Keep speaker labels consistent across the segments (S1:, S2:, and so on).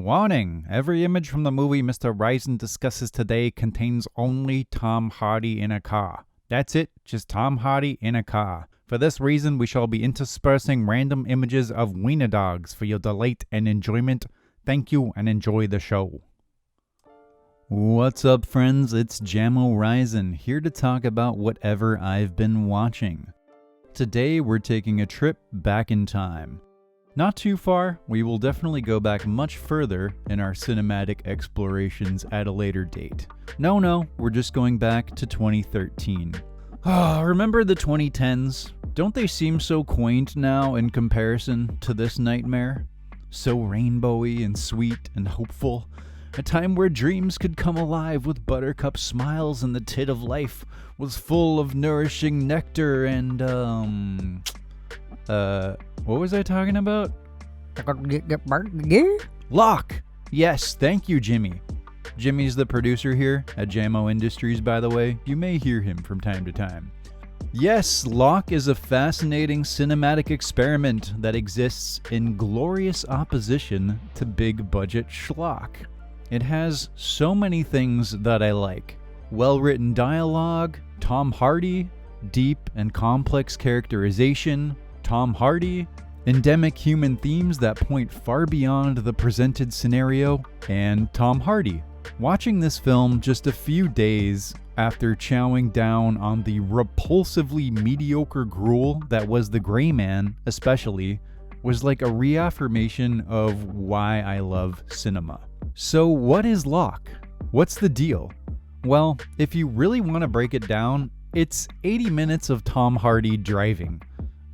S1: Warning! Every image from the movie Mr. Risen discusses today contains only Tom Hardy in a car. That's it, just Tom Hardy in a car. For this reason, we shall be interspersing random images of wiener dogs for your delight and enjoyment. Thank you and enjoy the show. What's up, friends? It's Jammo Risen, here to talk about whatever I've been watching. Today, we're taking a trip back in time. Not too far, we will definitely go back much further in our cinematic explorations at a later date. No, we're just going back to 2013. Remember the 2010s? Don't they seem so quaint now in comparison to this nightmare? So rainbowy and sweet and hopeful. A time where dreams could come alive with buttercup smiles and the tit of life was full of nourishing nectar and, what was I talking about? Locke! Yes, thank you, Jimmy. Jimmy's the producer here at Jammo Industries, by the way. You may hear him from time to time. Yes, Locke is a fascinating cinematic experiment that exists in glorious opposition to big-budget schlock. It has so many things that I like. Well-written dialogue, Tom Hardy, deep and complex characterization, Tom Hardy, endemic human themes that point far beyond the presented scenario, and Tom Hardy. Watching this film just a few days after chowing down on the repulsively mediocre gruel that was The Gray Man, especially, was like a reaffirmation of why I love cinema. So what is Locke? What's the deal? Well, if you really want to break it down, it's 80 minutes of Tom Hardy driving.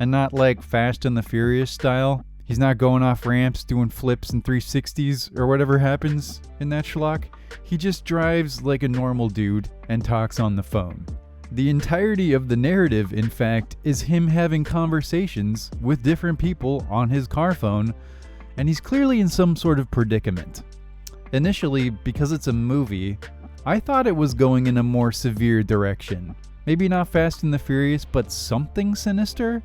S1: And not like Fast and the Furious style. He's not going off ramps, doing flips and 360s or whatever happens in that schlock. He just drives like a normal dude and talks on the phone. The entirety of the narrative, in fact, is him having conversations with different people on his car phone, and he's clearly in some sort of predicament. Initially, because it's a movie, I thought it was going in a more severe direction. Maybe not Fast and the Furious, but something sinister?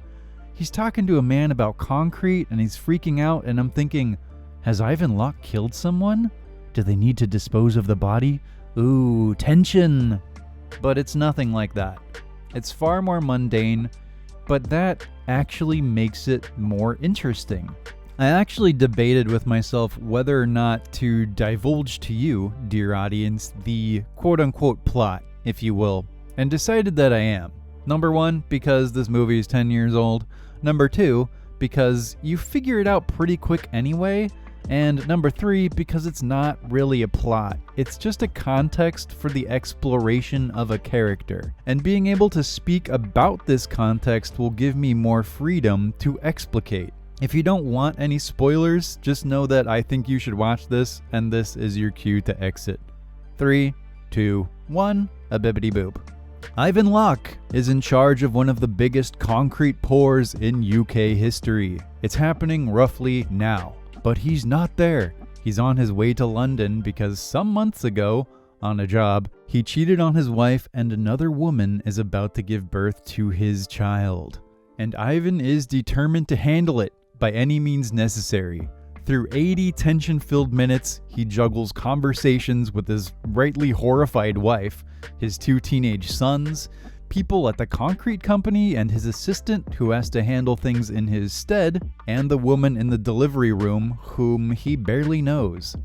S1: He's talking to a man about concrete and he's freaking out, and I'm thinking, has Ivan Locke killed someone? Do they need to dispose of the body? Ooh, tension! But it's nothing like that. It's far more mundane, but that actually makes it more interesting. I actually debated with myself whether or not to divulge to you, dear audience, the quote-unquote plot, if you will, and decided that I am. Number one, because this movie is 10 years old. Number two, because you figure it out pretty quick anyway. And number three, because it's not really a plot. It's just a context for the exploration of a character. And being able to speak about this context will give me more freedom to explicate. If you don't want any spoilers, just know that I think you should watch this, and this is your cue to exit. 3, 2, 1, a bibbidi boop. Ivan Locke is in charge of one of the biggest concrete pours in UK history. It's happening roughly now, but he's not there. He's on his way to London because some months ago, on a job, he cheated on his wife and another woman is about to give birth to his child. And Ivan is determined to handle it by any means necessary. Through 80 tension-filled minutes, he juggles conversations with his rightly horrified wife, his 2 teenage sons, people at the concrete company, and his assistant who has to handle things in his stead, and the woman in the delivery room whom he barely knows.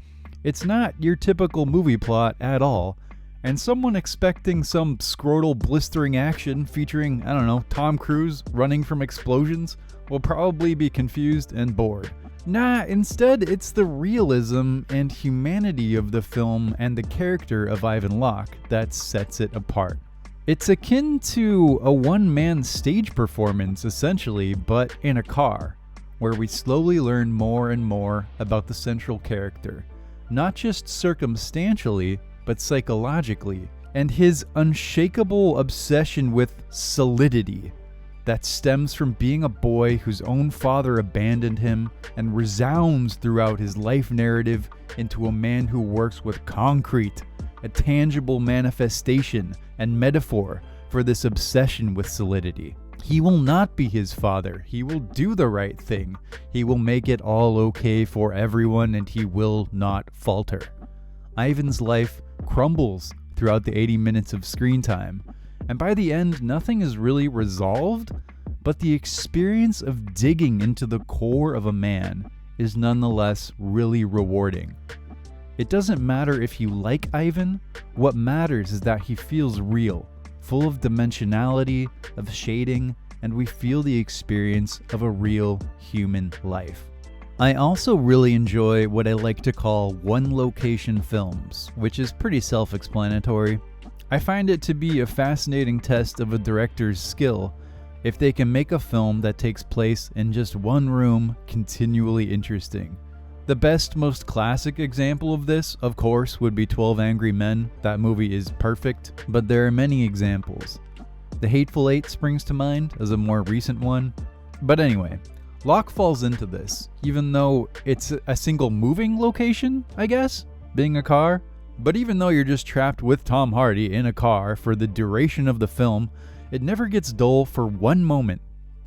S1: It's not your typical movie plot at all, and someone expecting some scrotal blistering action featuring, Tom Cruise running from explosions will probably be confused and bored. Nah, instead it's the realism and humanity of the film and the character of Ivan Locke that sets it apart. It's akin to a one-man stage performance essentially, but in a car, where we slowly learn more and more about the central character, not just circumstantially, but psychologically, and his unshakable obsession with solidity that stems from being a boy whose own father abandoned him and resounds throughout his life narrative into a man who works with concrete, a tangible manifestation and metaphor for this obsession with solidity. He will not be his father. He will do the right thing. He will make it all okay for everyone, and he will not falter. Ivan's life crumbles throughout the 80 minutes of screen time, and by the end, nothing is really resolved, but the experience of digging into the core of a man is nonetheless really rewarding. It doesn't matter if you like Ivan, what matters is that he feels real, full of dimensionality, of shading, and we feel the experience of a real human life. I also really enjoy what I like to call one-location films, which is pretty self-explanatory. I find it to be a fascinating test of a director's skill if they can make a film that takes place in just one room continually interesting. The best, most classic example of this, of course, would be 12 Angry Men. That movie is perfect, but there are many examples. The Hateful Eight springs to mind as a more recent one. But anyway, Locke falls into this, even though it's a single moving location, I guess, being a car. But even though you're just trapped with Tom Hardy in a car for the duration of the film, it never gets dull for one moment.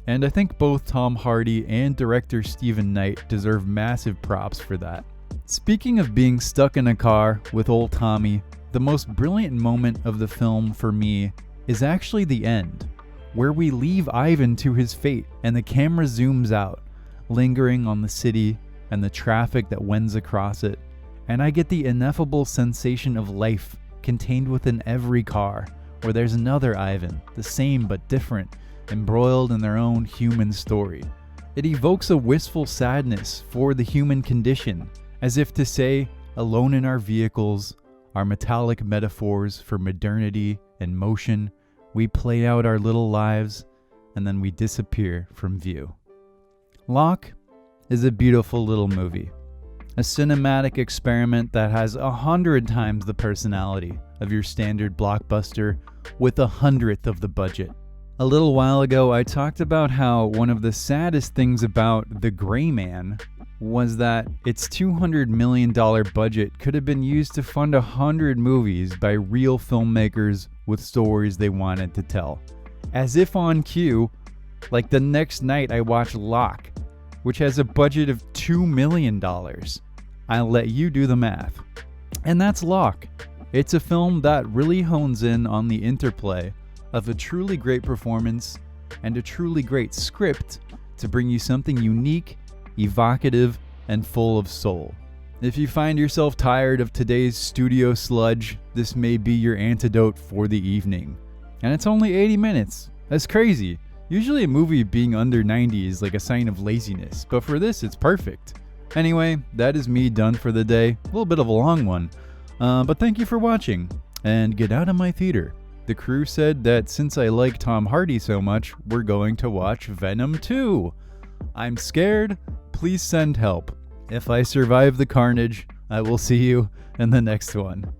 S1: And I think both Tom Hardy and director Stephen Knight deserve massive props for that. Speaking of being stuck in a car with old Tommy, the most brilliant moment of the film for me is actually the end, where we leave Ivan to his fate and the camera zooms out, lingering on the city and the traffic that wends across it, and I get the ineffable sensation of life contained within every car, where there's another Ivan, the same but different, embroiled in their own human story. It evokes a wistful sadness for the human condition, as if to say, alone in our vehicles, our metallic metaphors for modernity and motion, we play out our little lives, and then we disappear from view. Locke is a beautiful little movie, a cinematic experiment that has 100 times the personality of your standard blockbuster with 100th of the budget. A little while ago, I talked about how one of the saddest things about The Gray Man was that its $200 million budget could have been used to fund 100 movies by real filmmakers with stories they wanted to tell. As if on cue, like the next night I watched Locke, which has a budget of $2 million. I'll let you do the math. And that's Locke. It's a film that really hones in on the interplay of a truly great performance and a truly great script to bring you something unique, evocative, and full of soul. If you find yourself tired of today's studio sludge, this may be your antidote for the evening. And it's only 80 minutes. That's crazy. Usually a movie being under 90 is like a sign of laziness, but for this it's perfect. Anyway, that is me done for the day. A little bit of a long one. But thank you for watching, and get out of my theater. The crew said that since I like Tom Hardy so much, we're going to watch Venom 2. I'm scared. Please send help. If I survive the carnage, I will see you in the next one.